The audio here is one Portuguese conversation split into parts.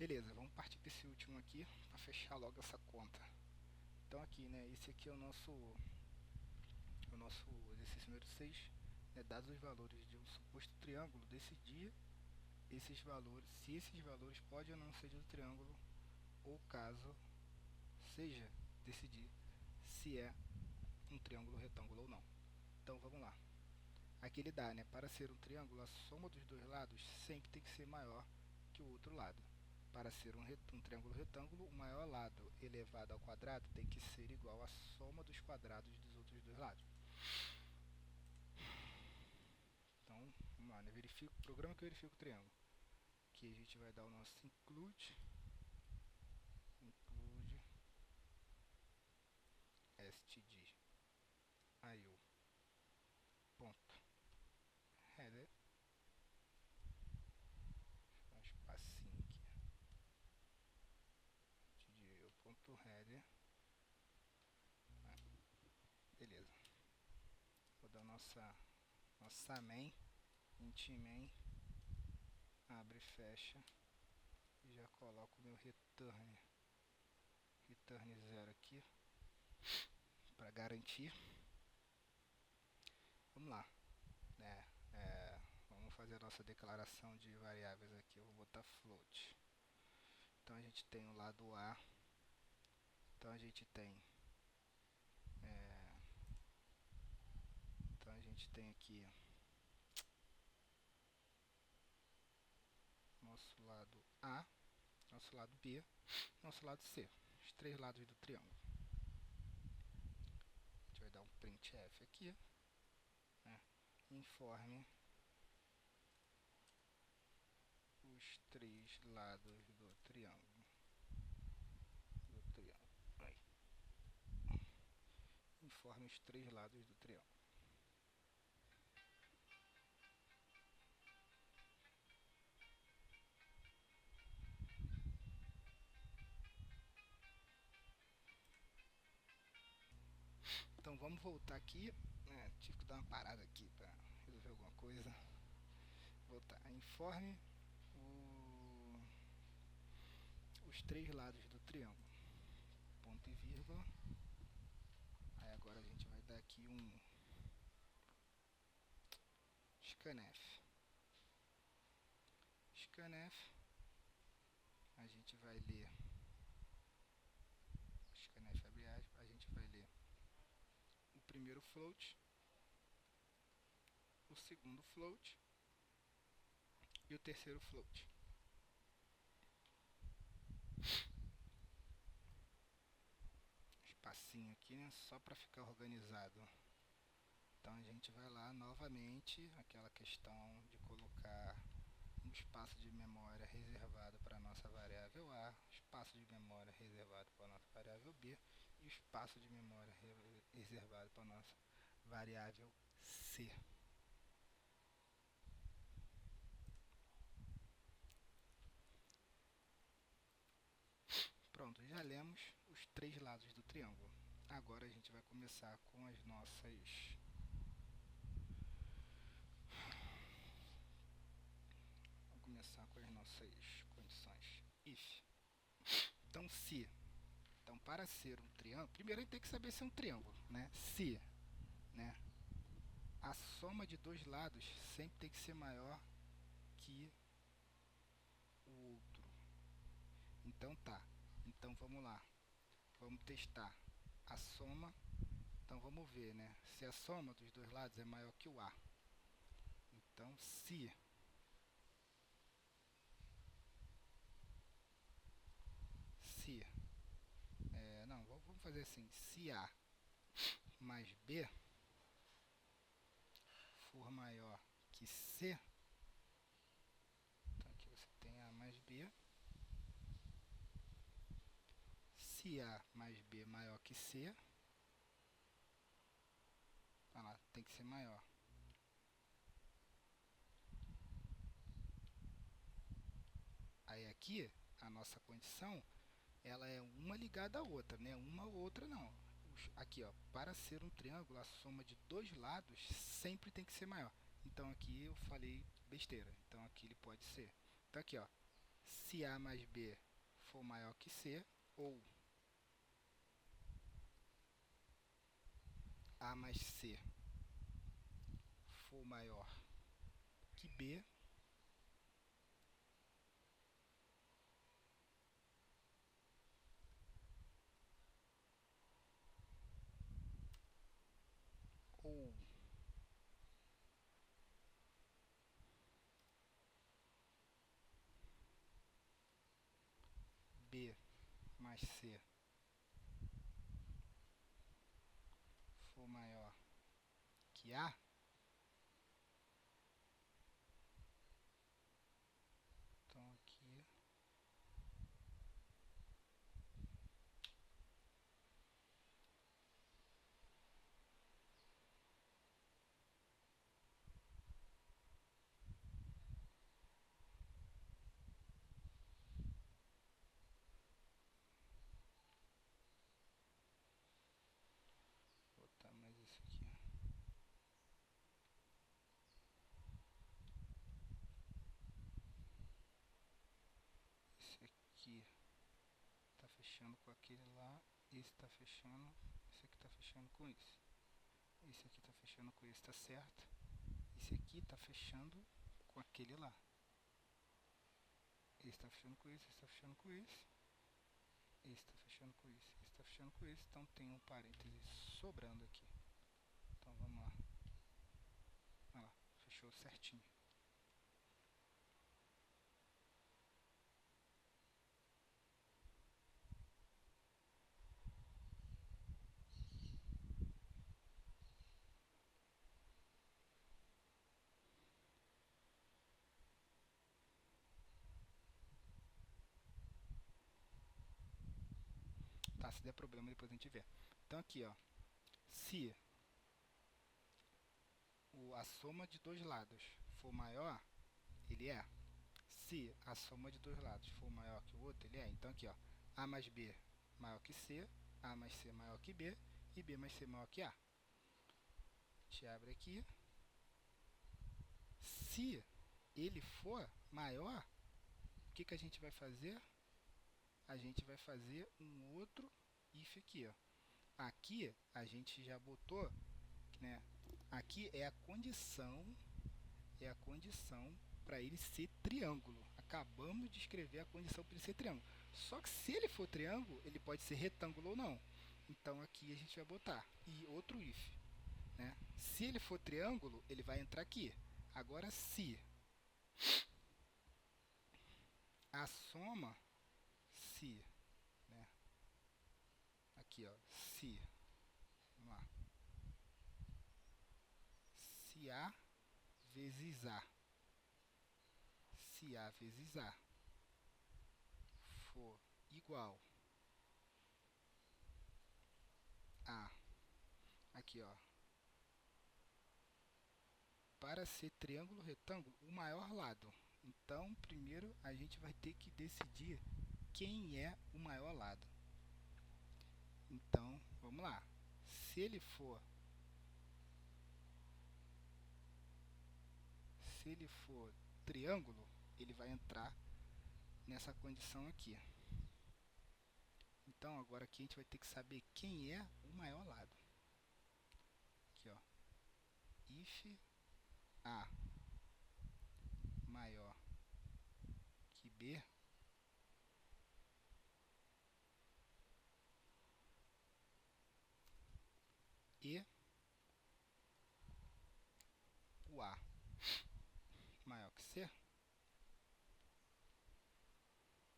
Beleza, vamos partir para esse último aqui para fechar logo essa conta. Então aqui, né, esse aqui é o nosso exercício número 6, né, dados os valores de um suposto triângulo, decidir esses valores, se esses valores podem ou não ser do triângulo, ou caso seja, decidir se é um triângulo retângulo ou não. Então vamos lá. Aqui ele dá, né, para ser um triângulo, a soma dos dois lados sempre tem que ser maior que o outro lado. Para ser um triângulo retângulo, o maior lado elevado ao quadrado tem que ser igual à soma dos quadrados dos outros dois lados. Então, vamos lá, né? Programa que verifica o triângulo. Aqui a gente vai dar o nosso include std io ponto header, dar um espacinho aqui, std ponto header, beleza. Vou dar nossa main, int main, abre e fecha, e já coloco o meu return 0 aqui para garantir. Vamos lá, né? Vamos fazer a nossa declaração de variáveis aqui. Eu vou botar float. Então a gente tem o lado A. Então a gente tem aqui nosso lado A, nosso lado B, nosso lado C, os três lados do triângulo. A gente vai dar um printf aqui, né? Informe os três lados do triângulo. Aí. Informe os três lados do triângulo. Então vamos voltar aqui, né? Tive que dar uma parada aqui para resolver alguma coisa. Voltar. Informe os três lados do triângulo. Ponto e vírgula. Aí agora a gente vai dar aqui um scanf. Scanf. A gente vai ler. Scanf abre aspas. A gente vai ler o primeiro float, o segundo float e o terceiro float. Espacinho aqui, né? Só para ficar organizado. Então a gente vai lá novamente, aquela questão de colocar um espaço de memória reservado para a nossa variável A, espaço de memória reservado para a nossa variável B e o espaço de memória reservado para a nossa variável C. Pronto, já lemos os três lados do triângulo. Agora a gente vai começar com as nossas condições if. Então se, então para ser um triângulo, primeiro a gente tem que saber se é um triângulo, né? Se, né, a soma de dois lados sempre tem que ser maior que o outro. Então tá. Então vamos lá. Vamos testar a soma. Então vamos ver, né? Se a soma dos dois lados é maior que o A. Então se não, vamos fazer assim. Se A mais B for maior que C, então aqui você tem A mais B. Se A mais B maior que C, olha lá, tem que ser maior. Aí aqui, a nossa condição, ela é uma ligada à outra, né? Uma ou outra não. Aqui, ó, para ser um triângulo, a soma de dois lados sempre tem que ser maior. Então aqui eu falei besteira. Então aqui ele pode ser. Então aqui, ó, se A mais B for maior que C, ou A mais C for maior que B, ou B mais C for maior que A, então aqui vou botar mais isso aqui. Esse aqui tá fechando com aquele lá, esse tá fechando, esse aqui tá fechando com esse. Esse aqui tá fechando com esse, tá certo? Esse aqui tá fechando com aquele lá. Esse tá fechando com esse, esse tá fechando com esse. Esse tá fechando com esse, esse tá fechando com esse. Então tem um parêntese sobrando aqui. Então vamos lá. Olha lá, fechou certinho. Tá, se der problema depois a gente vê. Então aqui, ó, se a soma de dois lados for maior, ele é. Se a soma de dois lados for maior que o outro, ele é. Então aqui, ó, A mais B maior que C, A mais C maior que B e B mais C maior que A. A gente abre aqui. Se ele for maior, o que a gente vai fazer? A gente vai fazer um outro if aqui, ó. Aqui a gente já botou, né? Aqui é a condição para ele ser triângulo. Acabamos de escrever a condição para ele ser triângulo. Só que se ele for triângulo, ele pode ser retângulo ou não. Então aqui a gente vai botar e outro if, né? Se ele for triângulo, ele vai entrar aqui. Agora se a soma, se, né? Aqui, ó, se, vamos lá, se A vezes A, se A vezes A for igual a, aqui, ó, para ser triângulo retângulo, o maior lado. Então, primeiro a gente vai ter que decidir quem é o maior lado. Então, vamos lá. Se ele for triângulo, ele vai entrar nessa condição aqui. Então, agora aqui a gente vai ter que saber quem é o maior lado. Aqui, ó. If A maior que B, e o A maior que C,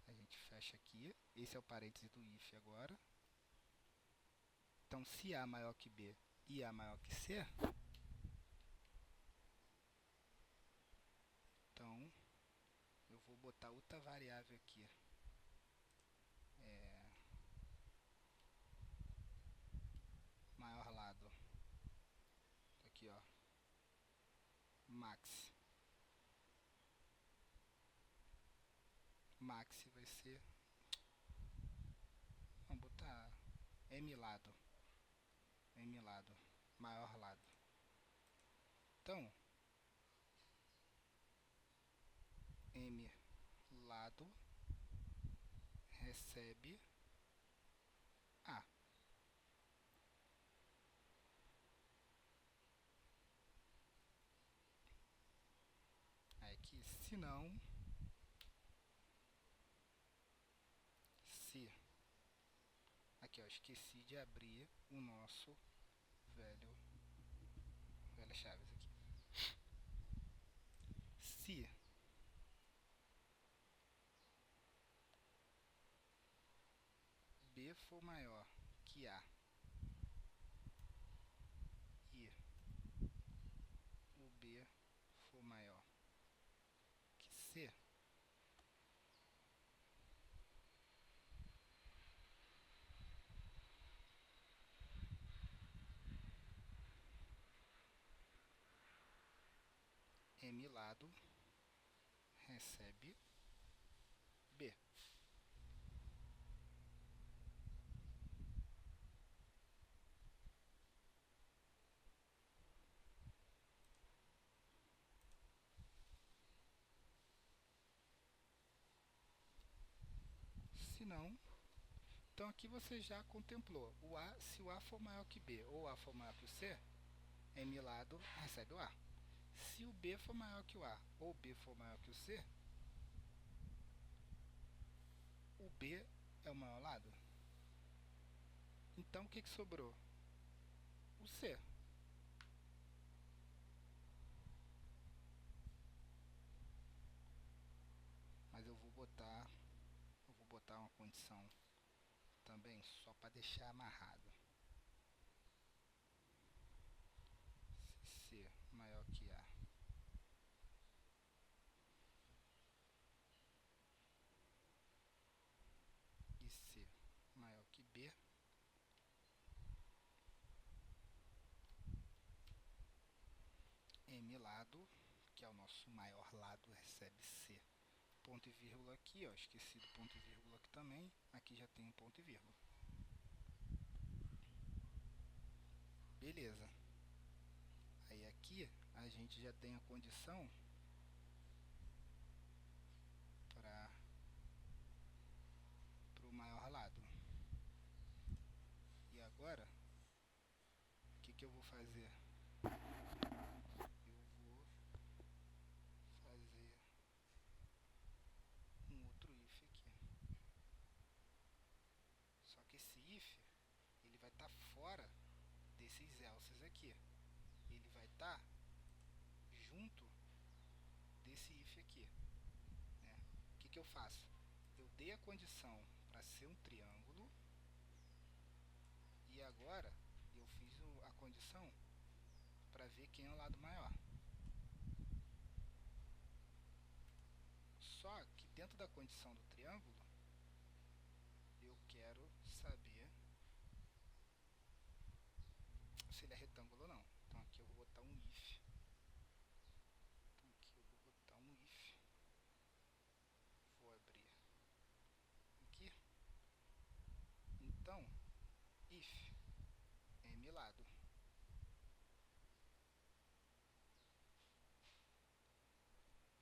a gente fecha aqui. Esse é o parêntese do if agora. Então, se A maior que B e A maior que C, então eu vou botar outra variável aqui. Maior lado. Aqui, ó. Max. Max vai ser... Vamos botar M lado. M lado. Maior lado. Então, M lado recebe A. Aí aqui, se não, se... Aqui, ó, esqueci de abrir o nosso velha chaves aqui. Se B for maior que A e o B for maior que C, M lado recebe B. Se não, então aqui você já contemplou o A, se o A for maior que B ou A for maior que o C, M lado recebe o A. Se o B for maior que o A ou B for maior que o C, o B é o maior lado. Então o que sobrou? O C. Mas eu vou botar uma condição também só para deixar amarrado. Se C maior que A e C maior que B, M lado, que é o nosso maior lado, recebe C. Ponto e vírgula aqui, ó, esqueci do ponto e vírgula aqui também. Aqui já tem um ponto e vírgula. Beleza. Aí aqui a gente já tem a condição para o maior lado. E agora, o que eu vou fazer? Eu vou fazer um outro if aqui. Só que esse if, ele vai estar fora desses else's aqui. Ele vai estar junto desse if aqui, né? O que eu faço? Eu dei a condição para ser um triângulo e agora eu fiz a condição para ver quem é o lado maior. Só que dentro da condição do triângulo eu quero saber se ele é retângulo ou não. Então aqui eu vou botar um if. Vou abrir aqui. Então, if M lado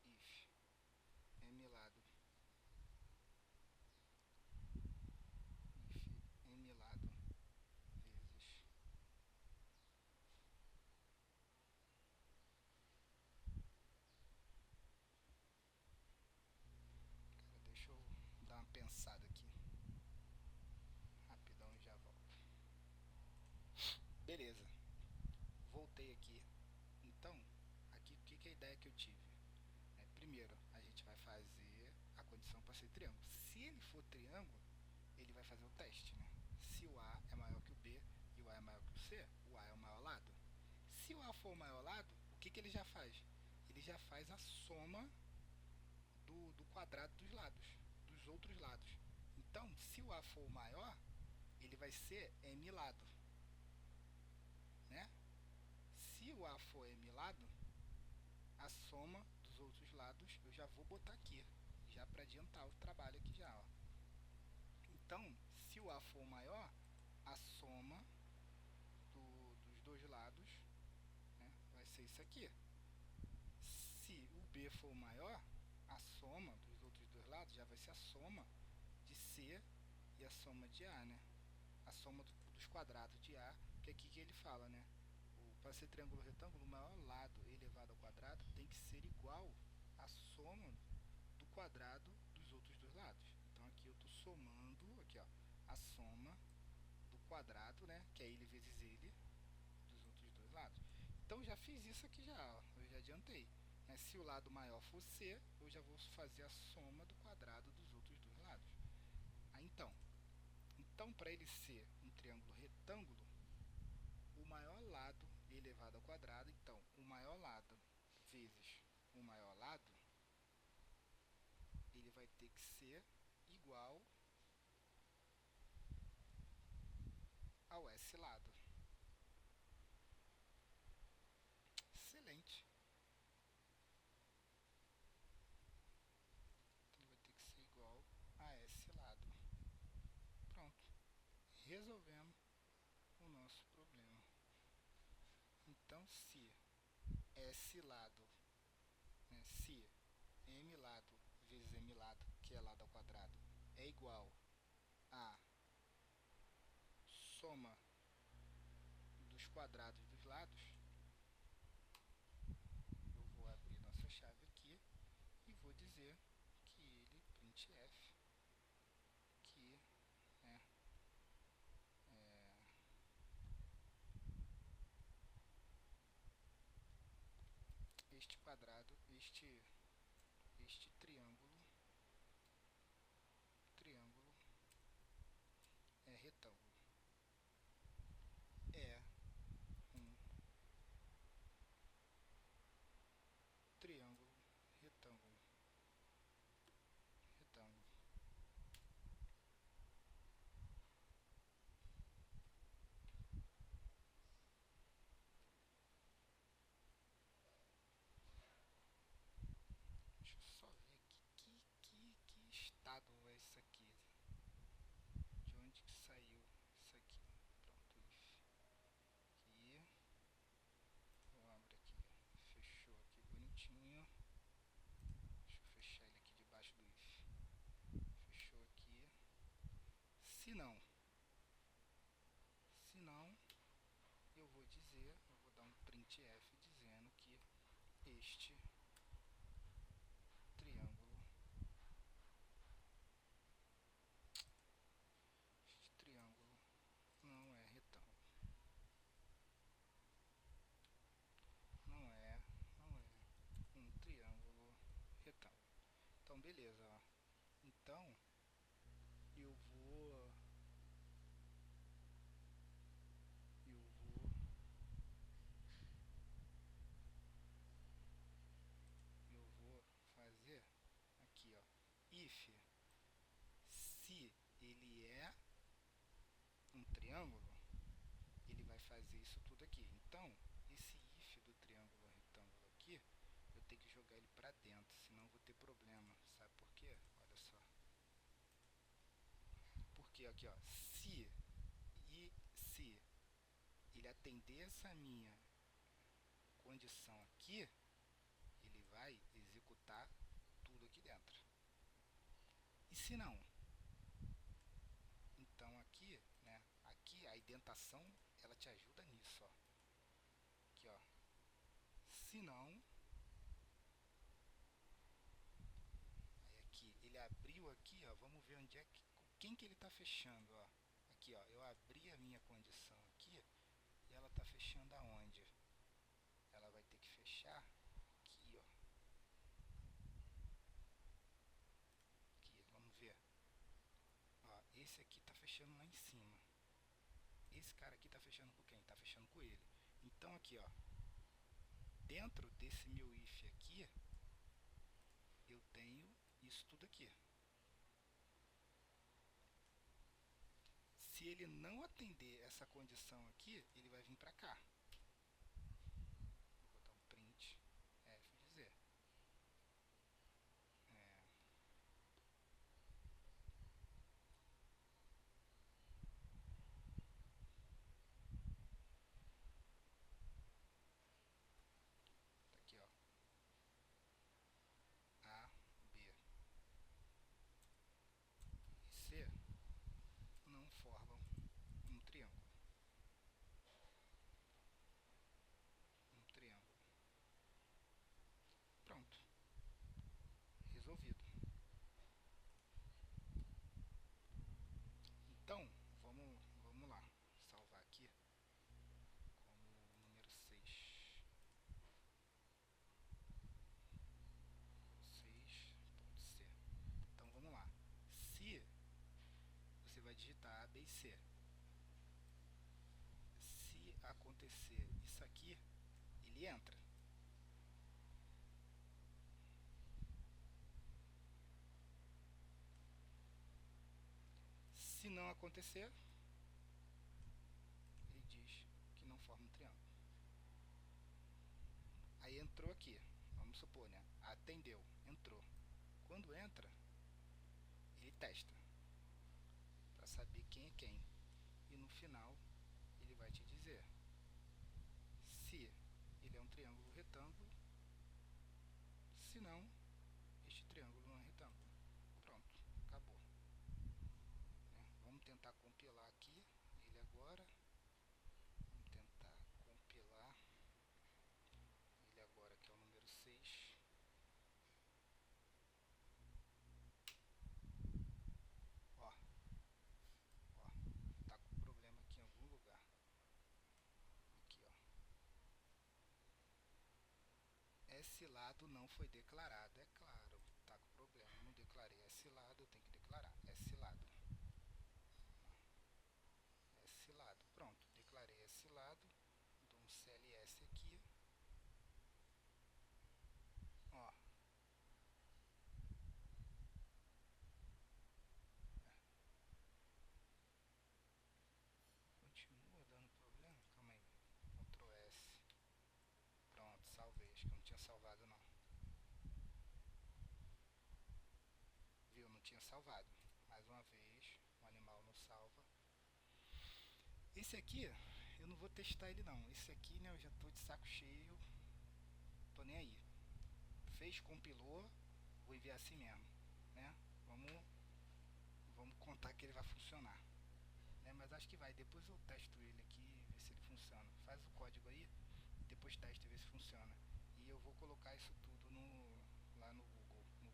if M lado if M lado vezes deixa eu dar uma pensada aqui rapidão e já volto. Beleza, voltei aqui. Então, aqui o que é a ideia que eu tive? Primeiro, a gente vai fazer a condição para ser triângulo. Se ele for triângulo, ele vai fazer o teste, né? Se o A é maior que o B e o A é maior que o C, o A é o maior lado. Se o A for o maior lado, o que ele já faz? Ele já faz a soma do quadrado dos lados, dos outros lados. Então, se o A for o maior, ele vai ser M lado, né? Se o A for M lado, a soma dos outros lados eu já vou botar aqui, já para adiantar o trabalho aqui já, ó. Então, se o A for maior, a soma dos dois lados, né, vai ser isso aqui. Se o B for maior, a soma dos outros dois lados quadrado já vai ser a soma de C e a soma de A, né? A soma dos quadrados de A, que aqui que ele fala, né? Para ser triângulo retângulo, o maior lado elevado ao quadrado tem que ser igual à soma do quadrado dos outros dois lados. Então aqui eu estou somando, aqui ó, a soma do quadrado, né? Que é ele vezes ele, dos outros dois lados. Então já fiz isso aqui já, ó, eu já adiantei. Né? Se o lado maior for C, eu já vou fazer a soma do quadrado dos outros dois lados. Então para ele ser um triângulo retângulo, o maior lado elevado ao quadrado, então o maior lado vezes o maior lado, ele vai ter que ser igual ao S lado. Excelente. Então ele vai ter que ser igual a S lado. Pronto. Resolvemos o nosso problema. Então se S lado, né, se M lado vezes M lado, que é lado ao quadrado, é igual a soma dos quadrados dos lados, eu vou abrir nossa chave aqui e vou dizer que ele, printf, que né, este quadrado, este triângulo é retângulo. É um triângulo retângulo. Deixa eu só ver aqui que estado é isso aqui. De onde que saiu isso aqui? Pronto, if. Aqui. Eu abro aqui. Fechou aqui bonitinho. Deixa eu fechar ele aqui debaixo do if. Fechou aqui. Se não, eu vou dizer, eu vou dar um printf dizendo que este triângulo não é retângulo. Não é um triângulo retângulo. Então, beleza, ó. Então, eu vou fazer aqui, ó, if se ele é um triângulo, ele vai fazer isso tudo aqui. Então, esse if do triângulo retângulo aqui, eu tenho que jogar ele para dentro, senão eu vou ter problema. Sabe por quê? Olha só. Porque aqui, ó, se ele atender essa minha condição aqui, ele vai executar tudo aqui dentro. E se não? Então aqui, né, aqui a indentação, ela te ajuda nisso, ó. Aqui, ó. Se não, aí aqui, ele abriu aqui, ó, vamos ver onde é que, quem que ele está fechando, ó. Aqui, ó, eu abri a minha condição aqui e ela está fechando aonde? Ela vai ter que fechar aqui, ó. Aqui, vamos ver. Ó, esse aqui está fechando lá em cima. Esse cara aqui está fechando com quem? Está fechando com ele. Então aqui, ó, dentro desse meu if aqui, eu tenho isso tudo aqui. Se ele não atender essa condição aqui, ele vai vir para cá. Vou botar um print f dizer. Tá aqui, ó. A, B. C. Se acontecer isso aqui, ele entra. Se não acontecer, ele diz que não forma um triângulo. Aí entrou aqui, vamos supor, né? Atendeu, entrou. Quando entra, ele testa para saber quem é quem. E no final, ele vai te dizer se ele é um triângulo retângulo, se não, este triângulo não é retângulo. Pronto, acabou. Vamos tentar compilar aqui ele agora. Vamos tentar compilar ele agora, que é o número 6. Ó, tá com problema aqui em algum lugar. Aqui, ó. Esse lado não foi declarado, é claro. Tá com problema, não declarei esse lado, eu tenho que declarar esse lado. Esse lado, pronto, declarei esse lado. Dou um CLS aqui. Ó. Continua dando problema? Calma aí. Ctrl S. Pronto, salvei. Acho que eu não tinha salvado não. Viu? Não tinha salvado. Mais uma vez, o animal não salva. Esse aqui, eu não vou testar ele não. Esse aqui, né, eu já tô de saco cheio. Tô nem aí. Fez, compilou, vou enviar assim mesmo, né? Vamos contar que ele vai funcionar, né? Mas acho que vai. Depois eu testo ele aqui e ver se ele funciona. Faz o código aí, depois testa e vê se funciona. E eu vou colocar isso tudo lá no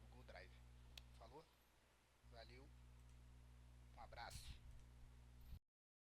Google Drive. Falou? Valeu. Um abraço.